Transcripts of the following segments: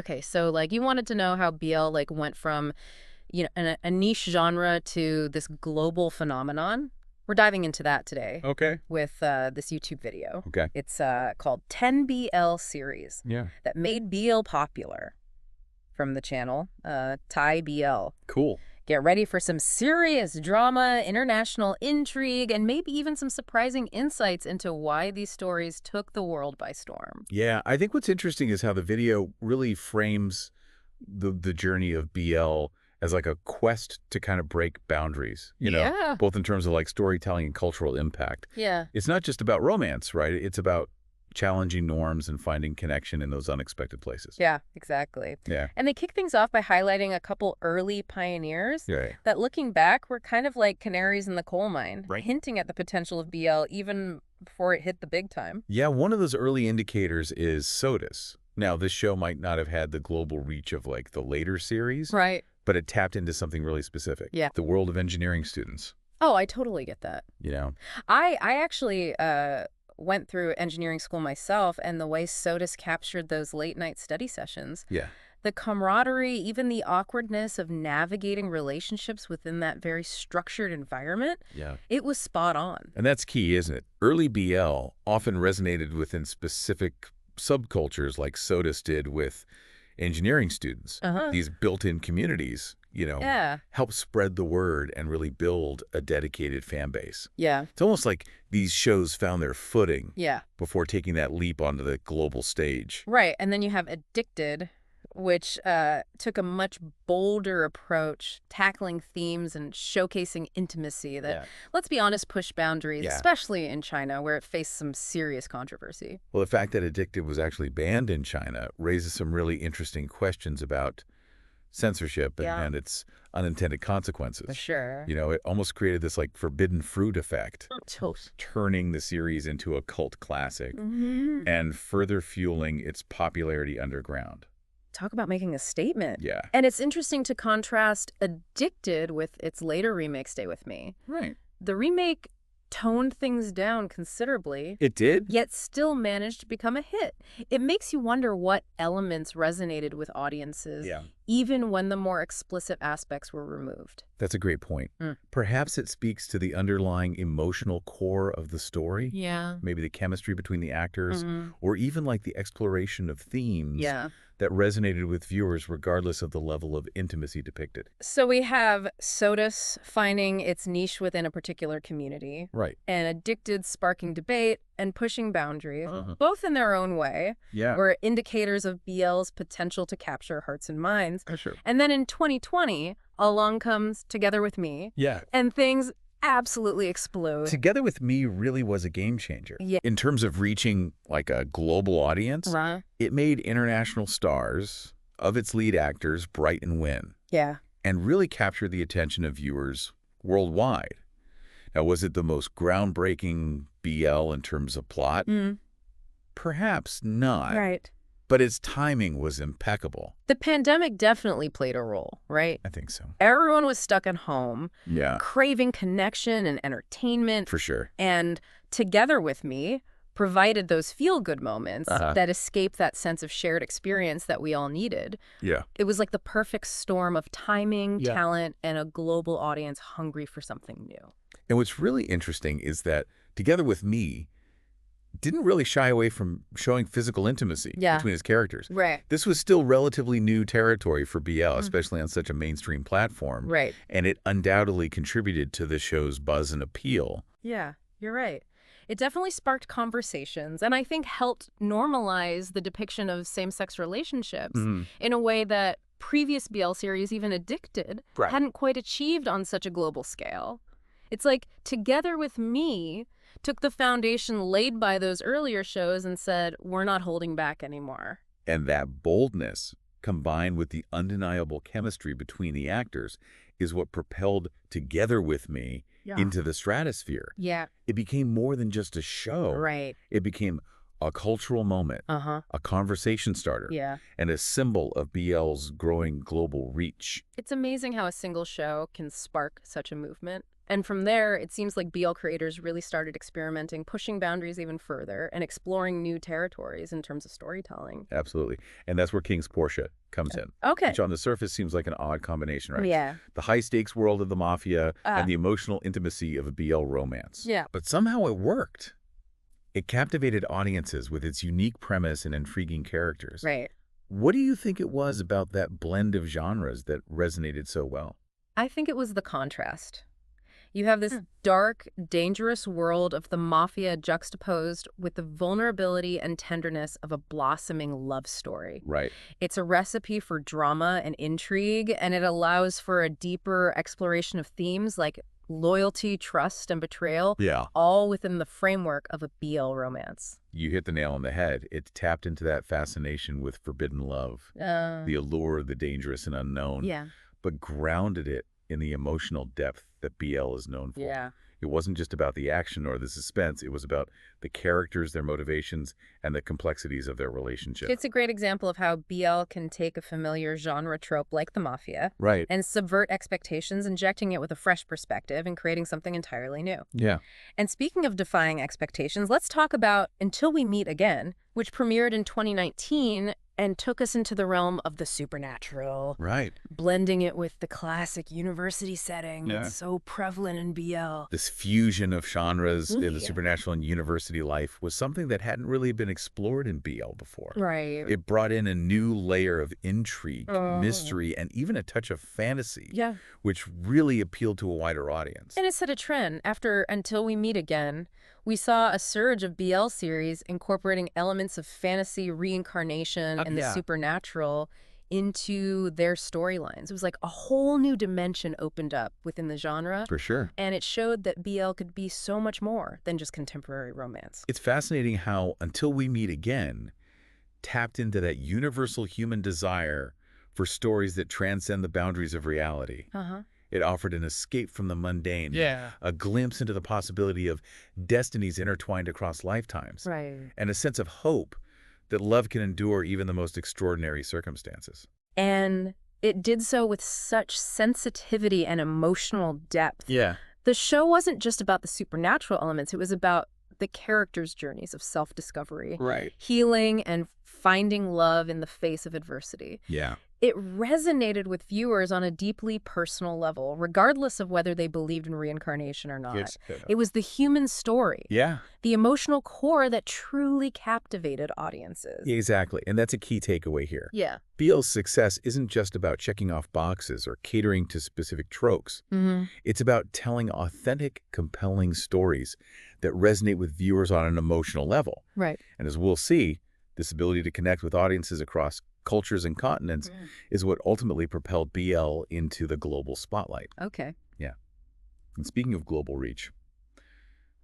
Okay, so like you wanted to know how BL like went from, a niche genre to this global phenomenon. We're diving into that today Okay. with this YouTube video. Okay. It's called 10BL series Yeah. that made BL popular from the channel, Thai BL. Cool. Get ready for some serious drama, international intrigue, and maybe even some surprising insights into why these stories took the world by storm. Yeah, I think what's interesting is how the video really frames the journey of BL as like a quest to kind of break boundaries, Yeah. both in terms of like storytelling and cultural impact. Yeah. It's not just about romance, right? It's about challenging norms and finding connection in those unexpected places. Yeah, exactly. Yeah. And they kick things off by highlighting a couple early pioneers Yeah. that, looking back, were kind of like canaries in the coal mine, Right. hinting at the potential of BL even before it hit the big time. Yeah, one of those early indicators is SOTUS. Now, this show might not have had the global reach of like the later series, Right. but it tapped into something really specific. Yeah. The world of engineering students, Oh, I totally get that. you know? I actually went through engineering school myself, and the way SOTUS captured those late-night study sessions, Yeah. the camaraderie, even the awkwardness of navigating relationships within that very structured environment, Yeah. it was spot on. And that's key, isn't it? Early BL often resonated within specific subcultures like SOTUS did with engineering students. Uh-huh. These built-in communities, Yeah. help spread the word and really build a dedicated fan base. Yeah. It's almost like these shows found their footing Yeah. before taking that leap onto the global stage. Right. And then you have Addicted, which took a much bolder approach, tackling themes and showcasing intimacy that, let's be honest, pushed boundaries, Yeah. especially in China, where it faced some serious controversy. Well, the fact that Addicted was actually banned in China raises some really interesting questions about censorship Yeah. and its unintended For consequences. sure. It almost created this like forbidden fruit effect, Toast. turning the series into a cult classic Mm-hmm. and further fueling its popularity underground. Talk about making a statement. Yeah. And it's interesting to contrast Addicted with its later remake, Stay With Me. Right. The remake toned things down considerably, It did? yet still managed to become a hit. It makes you wonder what elements resonated with audiences, even when the more explicit aspects were removed. That's a great point. Mm. Perhaps it speaks to the underlying emotional core of the story, Yeah. maybe the chemistry between the actors, Mhm. or even like the exploration of themes Yeah. that resonated with viewers regardless of the level of intimacy depicted. So we have SOTUS finding its niche within a particular community, Right. and Addicted sparking debate and pushing boundaries, Uh-huh. both in their own way, Yeah. were indicators of BL's potential to capture hearts and minds. Sure. And then in 2020, along comes Together With Me, Yeah. and things absolutely explode. Together With Me really was a game changer. Yeah. In terms of reaching like a global audience, Right. it made international stars of its lead actors Bright and Win, Yeah. and really captured the attention of viewers worldwide. Now, was it the most groundbreaking BL in terms of plot? Mm. Perhaps not, Right. but its timing was impeccable. The pandemic definitely played a role, right? I think so. Everyone was stuck at home, Yeah, craving connection and entertainment, for sure. and Together With Me provided those feel-good moments that escape that sense of shared experience that we all needed. Yeah. It was like the perfect storm of timing, Yeah. talent, and a global audience hungry for something new. And what's really interesting is that Together With Me didn't really shy away from showing physical intimacy Yeah. between its characters. Right. This was still relatively new territory for BL, especially on such a mainstream platform. Right. And it undoubtedly contributed to the show's buzz and appeal. Yeah, you're right. It definitely sparked conversations and I think helped normalize the depiction of same-sex relationships in a way that previous BL series, even Addicted, Right. hadn't quite achieved on such a global scale. It's like Together With Me took the foundation laid by those earlier shows and said, we're not holding back anymore. And that boldness, combined with the undeniable chemistry between the actors, is what propelled Together With Me into the stratosphere. Yeah. It became more than just a show. Right. It became a cultural moment, Uh-huh. a conversation starter, Yeah. and a symbol of BL's growing global reach. It's amazing how a single show can spark such a movement. And from there, it seems like BL creators really started experimenting, pushing boundaries even further, and exploring new territories in terms of storytelling. Absolutely. And that's where King's Portia comes in, Okay. which on the surface seems like an odd combination, right? Yeah. The high-stakes world of the mafia Ah. and the emotional intimacy of a BL romance. Yeah. But somehow it worked. It captivated audiences with its unique premise and intriguing characters. Right. What do you think it was about that blend of genres that resonated so well? I think it was the contrast. You have this dark, dangerous world of the mafia juxtaposed with the vulnerability and tenderness of a blossoming love story. Right. It's a recipe for drama and intrigue, and it allows for a deeper exploration of themes like loyalty, trust, and betrayal, Yeah. all within the framework of a BL romance. You hit the nail on the head. It tapped into that fascination with forbidden love, the allure, the dangerous and unknown, Yeah. but grounded it in the emotional depth that BL is known for. Yeah. It wasn't just about the action or the suspense. It was about the characters, their motivations, and the complexities of their relationship. It's a great example of how BL can take a familiar genre trope like the mafia Right. and subvert expectations, injecting it with a fresh perspective and creating something entirely new. Yeah. And speaking of defying expectations, let's talk about Until We Meet Again, which premiered in 2019 and took us into the realm of the supernatural, Right. blending it with the classic university setting Yeah. that's so prevalent in BL. This fusion of genres in the Yeah. supernatural and university life was something that hadn't really been explored in BL before. Right. It brought in a new layer of intrigue, Uh-huh. mystery, and even a touch of fantasy, Yeah. which really appealed to a wider audience. And it set a trend. After Until We Meet Again, we saw a surge of BL series incorporating elements of fantasy, reincarnation, and the yeah. supernatural into their storylines. It was like a whole new dimension opened up within the genre, For sure. and it showed that BL could be so much more than just contemporary romance. It's fascinating how Until We Meet Again tapped into that universal human desire for stories that transcend the boundaries of reality. Uh-huh. It offered an escape from the mundane, Yeah. a glimpse into the possibility of destinies intertwined across lifetimes, Right. and a sense of hope that love can endure even the most extraordinary circumstances. And it did so with such sensitivity and emotional depth. Yeah. The show wasn't just about the supernatural elements, it was about the characters' journeys of self-discovery, Right. healing, and finding love in the face of adversity. Yeah. It resonated with viewers on a deeply personal level, regardless of whether they believed in reincarnation or not. Yes. It was the human story, Yeah. the emotional core that truly captivated audiences. Exactly. And that's a key takeaway here. Yeah. BL's success isn't just about checking off boxes or catering to specific tropes. Mm-hmm. It's about telling authentic, compelling stories that resonate with viewers on an emotional level. Right. And as we'll see, this ability to connect with audiences across cultures and continents is what ultimately propelled BL into the global spotlight. Okay. And speaking of global reach,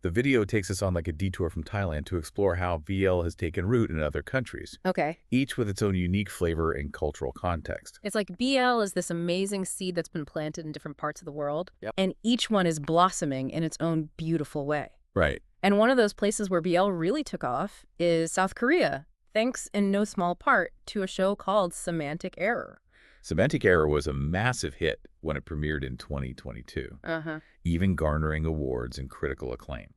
the video takes us on like a detour from Thailand to explore how BL has taken root in other countries, Okay. each with its own unique flavor and cultural context. It's like BL is this amazing seed that's been planted in different parts of the world, Yep. and each one is blossoming in its own beautiful way. Right. And one of those places where BL really took off is South Korea, thanks in no small part to a show called Semantic Error. Semantic Error was a massive hit when it premiered in 2022, Uh-huh. even garnering awards and critical acclaim.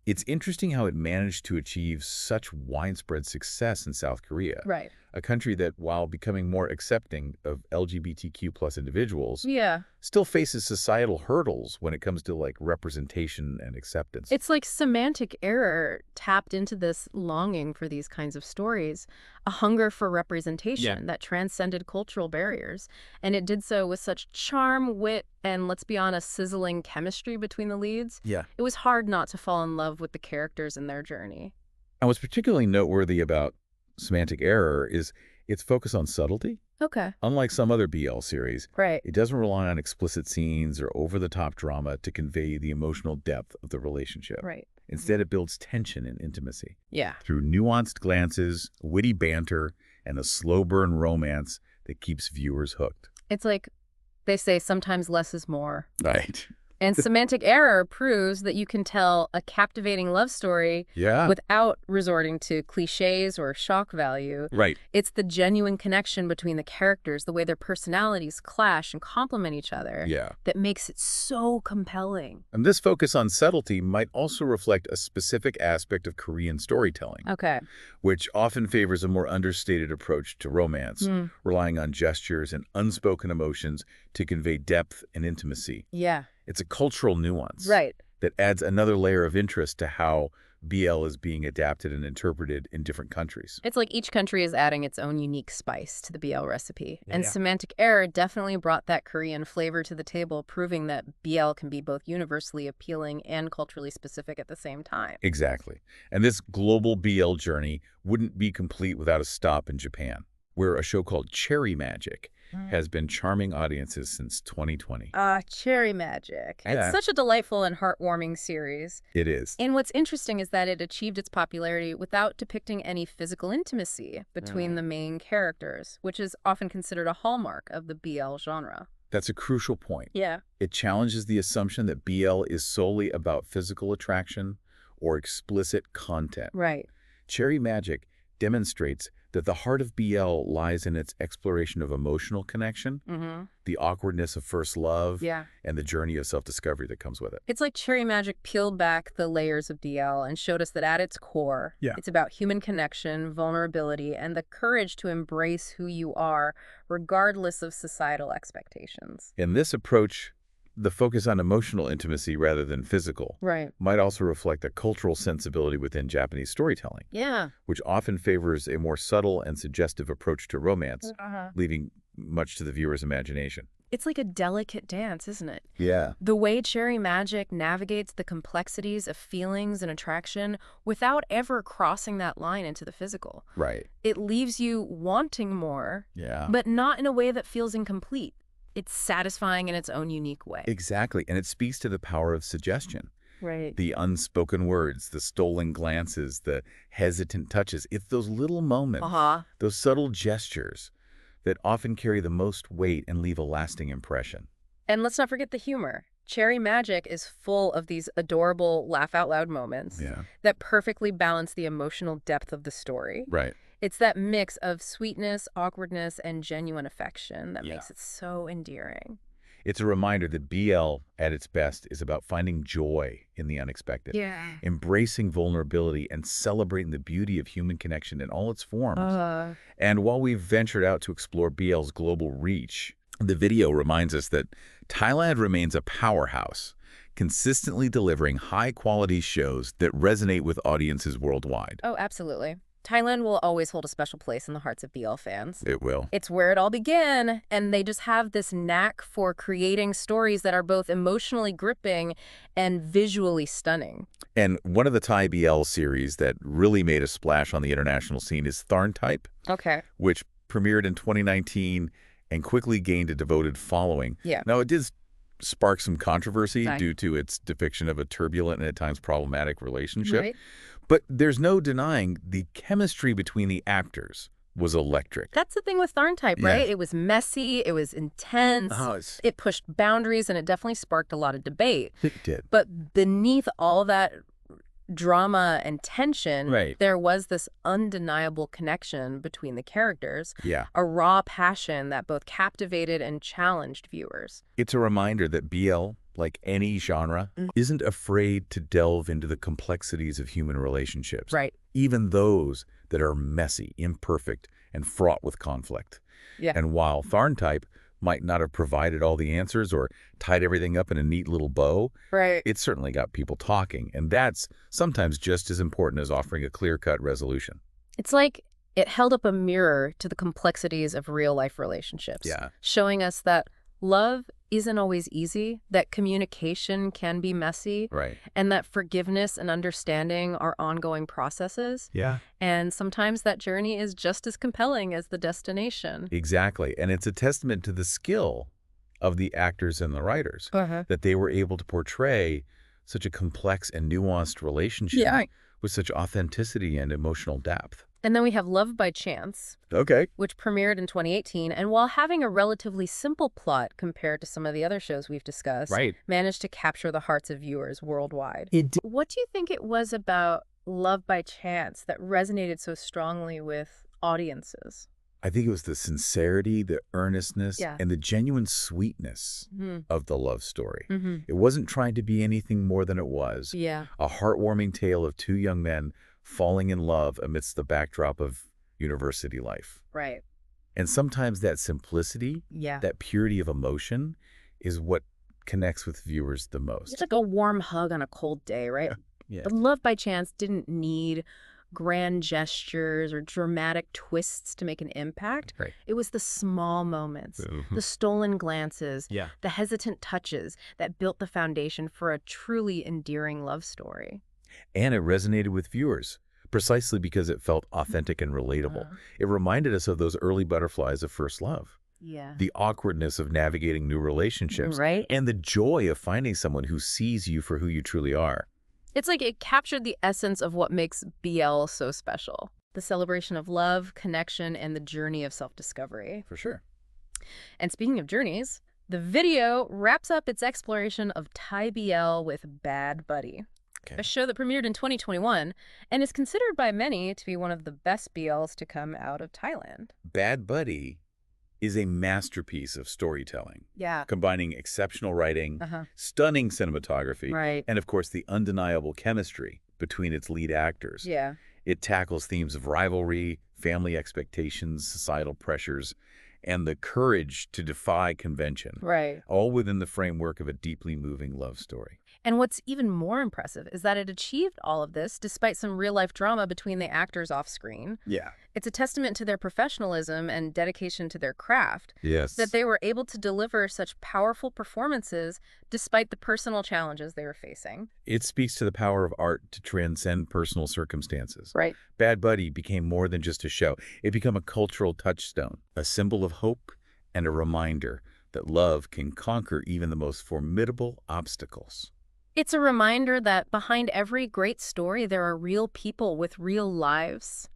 It's interesting how it managed to achieve such widespread success in South Korea, Right. a country that, while becoming more accepting of LGBTQ+ individuals, Yeah. still faces societal hurdles when it comes to like representation and acceptance. It's like Semantic Error tapped into this longing for these kinds of stories, a hunger for representation that transcended cultural barriers. And it did so with such charm, wit, and let's be honest, sizzling chemistry between the leads. Yeah. It was hard not to fall in love with the characters and their journey. And what's particularly noteworthy about Semantic Error is its focus on subtlety. Okay. Unlike some other BL series, Right. it doesn't rely on explicit scenes or over-the-top drama to convey the emotional depth of the relationship. Right. Instead, it builds tension and intimacy Yeah. through nuanced glances, witty banter, and a slow-burn romance that keeps viewers hooked. It's like they say sometimes less is more. Right. And semantic error proves that you can tell a captivating love story Yeah. without resorting to cliches or shock value. Right. It's the genuine connection between the characters, the way their personalities clash and complement each other, Yeah. that makes it so compelling. And this focus on subtlety might also reflect a specific aspect of Korean storytelling, Okay. which often favors a more understated approach to romance, relying on gestures and unspoken emotions to convey depth and intimacy. Yeah. It's a cultural nuance Right. that adds another layer of interest to how BL is being adapted and interpreted in different countries. It's like each country is adding its own unique spice to the BL recipe. And Yeah. semantic error definitely brought that Korean flavor to the table, proving that BL can be both universally appealing and culturally specific at the same time. Exactly. And this global BL journey wouldn't be complete without a stop in Japan, where a show called Cherry Magic has been charming audiences since 2020. Cherry Magic. Yeah. It's such a delightful and heartwarming series. It is. And what's interesting is that it achieved its popularity without depicting any physical intimacy between the main characters, which is often considered a hallmark of the BL genre. That's a crucial point. Yeah. It challenges the assumption that BL is solely about physical attraction or explicit content. Right. Cherry Magic demonstrates that the heart of BL lies in its exploration of emotional connection, the awkwardness of first love, Yeah. and the journey of self-discovery that comes with it. It's like Cherry Magic peeled back the layers of BL and showed us that at its core, it's about human connection, vulnerability, and the courage to embrace who you are, regardless of societal expectations. In this approach, the focus on emotional intimacy rather than physical Right. might also reflect a cultural sensibility within Japanese storytelling, Yeah. which often favors a more subtle and suggestive approach to romance, leaving much to the viewer's imagination. It's like a delicate dance, isn't it? Yeah. The way Cherry Magic navigates the complexities of feelings and attraction without ever crossing that line into the physical. Right. It leaves you wanting more, Yeah. but not in a way that feels incomplete. It's satisfying in its own unique way. Exactly. And it speaks to the power of suggestion. Right. The unspoken words, the stolen glances, the hesitant touches. It's those little moments, those subtle gestures that often carry the most weight and leave a lasting impression. And let's not forget the humor. Cherry Magic is full of these adorable laugh-out-loud moments that perfectly balance the emotional depth of the story. Right. It's that mix of sweetness, awkwardness, and genuine affection that makes it so endearing. It's a reminder that BL, at its best, is about finding joy in the unexpected, embracing vulnerability, and celebrating the beauty of human connection in all its forms. And while we've ventured out to explore BL's global reach, the video reminds us that Thailand remains a powerhouse, consistently delivering high-quality shows that resonate with audiences worldwide. Oh, absolutely. Thailand will always hold a special place in the hearts of BL fans. It will. It's where it all began, and they just have this knack for creating stories that are both emotionally gripping and visually stunning. And one of the Thai BL series that really made a splash on the international scene is Tharntype, which premiered in 2019 and quickly gained a devoted following. Now, it did spark some controversy due to its depiction of a turbulent and at times problematic relationship. But there's no denying the chemistry between the actors was electric. That's the thing with Tharntype, right? It was messy, it was intense, it pushed boundaries, and it definitely sparked a lot of debate. It did. But beneath all that drama and tension, there was this undeniable connection between the characters, a raw passion that both captivated and challenged viewers. It's a reminder that BL, like any genre, isn't afraid to delve into the complexities of human relationships. Even those that are messy, imperfect, and fraught with conflict. And while Tharntype might not have provided all the answers or tied everything up in a neat little bow, it certainly got people talking. And that's sometimes just as important as offering a clear-cut resolution. It's like it held up a mirror to the complexities of real-life relationships, showing us that love isn't always easy, that communication can be messy, and that forgiveness and understanding are ongoing processes. And sometimes that journey is just as compelling as the destination. Exactly. And it's a testament to the skill of the actors and the writers that they were able to portray such a complex and nuanced relationship with such authenticity and emotional depth. And then we have Love by Chance, Okay. which premiered in 2018, and while having a relatively simple plot compared to some of the other shows we've discussed, managed to capture the hearts of viewers worldwide. What do you think it was about Love by Chance that resonated so strongly with audiences? I think it was the sincerity, the earnestness, and the genuine sweetness of the love story. It wasn't trying to be anything more than it was. A heartwarming tale of two young men falling in love amidst the backdrop of university life. Right. And sometimes that simplicity, that purity of emotion, is what connects with viewers the most. It's like a warm hug on a cold day, right? But Love by Chance didn't need grand gestures or dramatic twists to make an impact. It was the small moments, the stolen glances, the hesitant touches that built the foundation for a truly endearing love story. And it resonated with viewers, precisely because it felt authentic and relatable. It reminded us of those early butterflies of first love. The awkwardness of navigating new relationships. And the joy of finding someone who sees you for who you truly are. It's like it captured the essence of what makes BL so special. The celebration of love, connection, and the journey of self-discovery. For sure. And speaking of journeys, the video wraps up its exploration of Thai BL with Bad Buddy. A show that premiered in 2021 and is considered by many to be one of the best BLs to come out of Thailand. Bad Buddy is a masterpiece of storytelling. Combining exceptional writing, stunning cinematography, and of course the undeniable chemistry between its lead actors. It tackles themes of rivalry, family expectations, societal pressures, and the courage to defy convention. All within the framework of a deeply moving love story. And what's even more impressive is that it achieved all of this despite some real-life drama between the actors off-screen. It's a testament to their professionalism and dedication to their craft that they were able to deliver such powerful performances despite the personal challenges they were facing. It speaks to the power of art to transcend personal circumstances. Bad Buddy became more than just a show. It became a cultural touchstone, a symbol of hope and a reminder that love can conquer even the most formidable obstacles. It's a reminder that behind every great story, there are real people with real lives,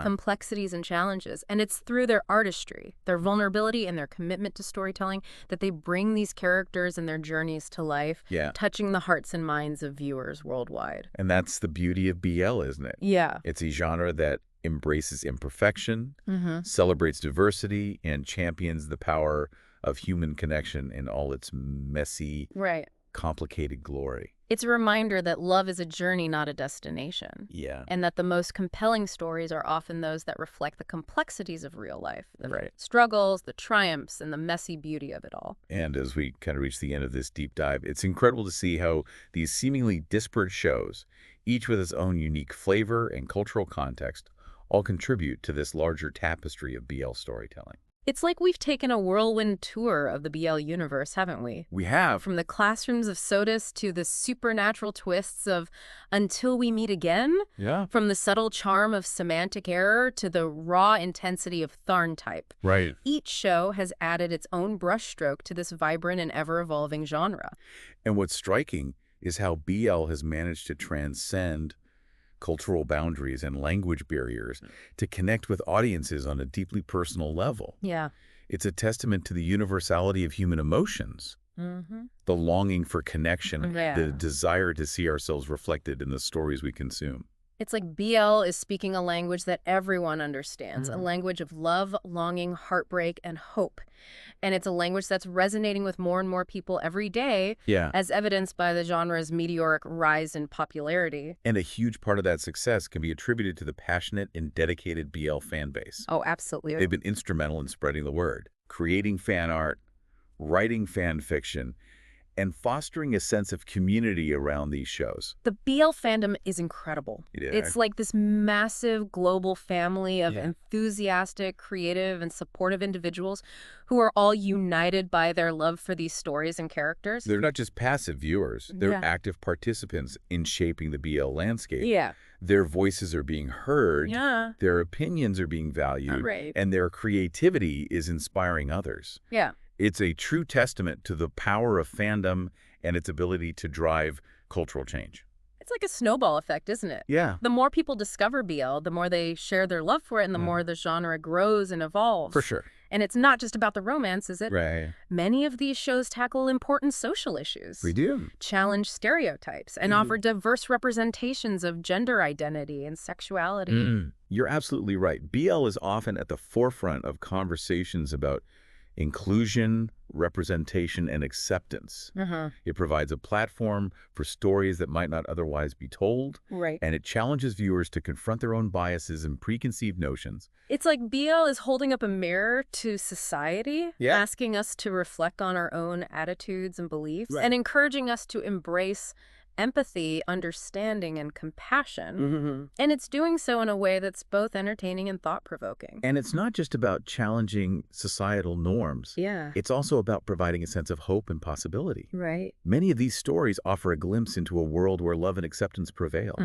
complexities and challenges. And it's through their artistry, their vulnerability, and their commitment to storytelling that they bring these characters and their journeys to life, touching the hearts and minds of viewers worldwide. And that's the beauty of BL, isn't it? It's a genre that embraces imperfection, celebrates diversity, and champions the power of human connection in all its messy, complicated glory. It's a reminder that love is a journey, not a destination. And that the most compelling stories are often those that reflect the complexities of real life, the struggles, the triumphs, and the messy beauty of it all. And as we kind of reach the end of this deep dive, it's incredible to see how these seemingly disparate shows, each with its own unique flavor and cultural context, all contribute to this larger tapestry of BL storytelling. It's like we've taken a whirlwind tour of the BL universe, haven't we? We have. From the classrooms of Sodus to the supernatural twists of Until We Meet Again. From the subtle charm of Semantic Error to the raw intensity of Tharn Type. Each show has added its own brushstroke to this vibrant and ever-evolving genre. And what's striking is how BL has managed to transcend cultural boundaries and language barriers to connect with audiences on a deeply personal level. It's a testament to the universality of human emotions, the longing for connection, the desire to see ourselves reflected in the stories we consume. It's like BL is speaking a language that everyone understands, a language of love, longing, heartbreak, and hope. And it's a language that's resonating with more and more people every day, as evidenced by the genre's meteoric rise in popularity. And a huge part of that success can be attributed to the passionate and dedicated BL fan base. Oh, absolutely. They've been instrumental in spreading the word, creating fan art, writing fan fiction, and fostering a sense of community around these shows. The BL fandom is incredible. It's like this massive global family of enthusiastic, creative, and supportive individuals who are all united by their love for these stories and characters. They're not just passive viewers. They're active participants in shaping the BL landscape. Their voices are being heard. Their opinions are being valued. And their creativity is inspiring others. It's a true testament to the power of fandom and its ability to drive cultural change. It's like a snowball effect, isn't it? Yeah. The more people discover BL, the more they share their love for it, and the more the genre grows and evolves. For sure. And it's not just about the romance, is it? Right. Many of these shows tackle important social issues. We do. Challenge stereotypes and offer diverse representations of gender identity and sexuality. You're absolutely right. BL is often at the forefront of conversations about inclusion, representation, and acceptance. It provides a platform for stories that might not otherwise be told. Right. And it challenges viewers to confront their own biases and preconceived notions. It's like BL is holding up a mirror to society, asking us to reflect on our own attitudes and beliefs, and encouraging us to embrace empathy, understanding, and compassion. And it's doing so in a way that's both entertaining and thought-provoking. And it's not just about challenging societal norms. Yeah. It's also about providing a sense of hope and possibility. Right. Many of these stories offer a glimpse into a world where love and acceptance prevail,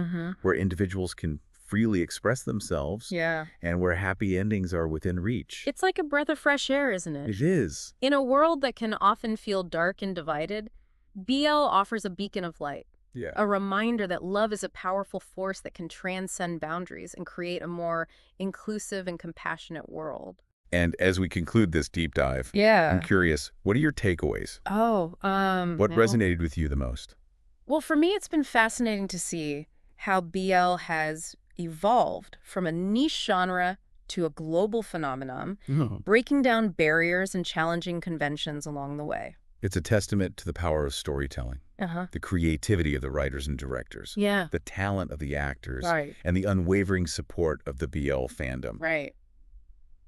where individuals can freely express themselves, and where happy endings are within reach. It's like a breath of fresh air, isn't it? It is. In a world that can often feel dark and divided, BL offers a beacon of light. A reminder that love is a powerful force that can transcend boundaries and create a more inclusive and compassionate world. And as we conclude this deep dive, I'm curious, what are your takeaways? What resonated with you the most? Well, for me, it's been fascinating to see how BL has evolved from a niche genre to a global phenomenon, breaking down barriers and challenging conventions along the way. It's a testament to the power of storytelling, the creativity of the writers and directors, the talent of the actors, and the unwavering support of the BL fandom.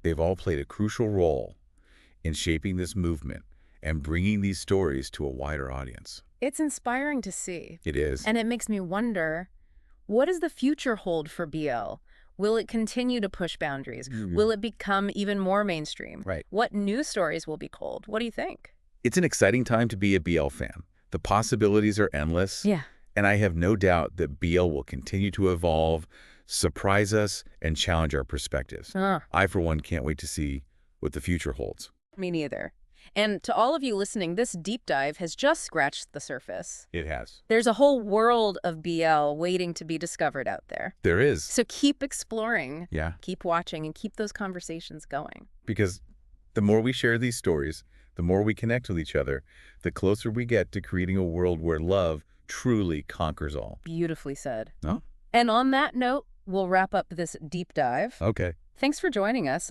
They've all played a crucial role in shaping this movement and bringing these stories to a wider audience. It's inspiring to see. It is. And it makes me wonder, what does the future hold for BL? Will it continue to push boundaries? Will it become even more mainstream? What new stories will be told? What do you think? It's an exciting time to be a BL fan. The possibilities are endless. And I have no doubt that BL will continue to evolve, surprise us, and challenge our perspectives. I, for one, can't wait to see what the future holds. Me neither. And to all of you listening, this deep dive has just scratched the surface. It has. There's a whole world of BL waiting to be discovered out there. There is. So keep exploring, keep watching, and keep those conversations going. Because the more we share these stories, the more we connect with each other, the closer we get to creating a world where love truly conquers all. Beautifully said. Oh? And on that note, we'll wrap up this deep dive. Okay. Thanks for joining us.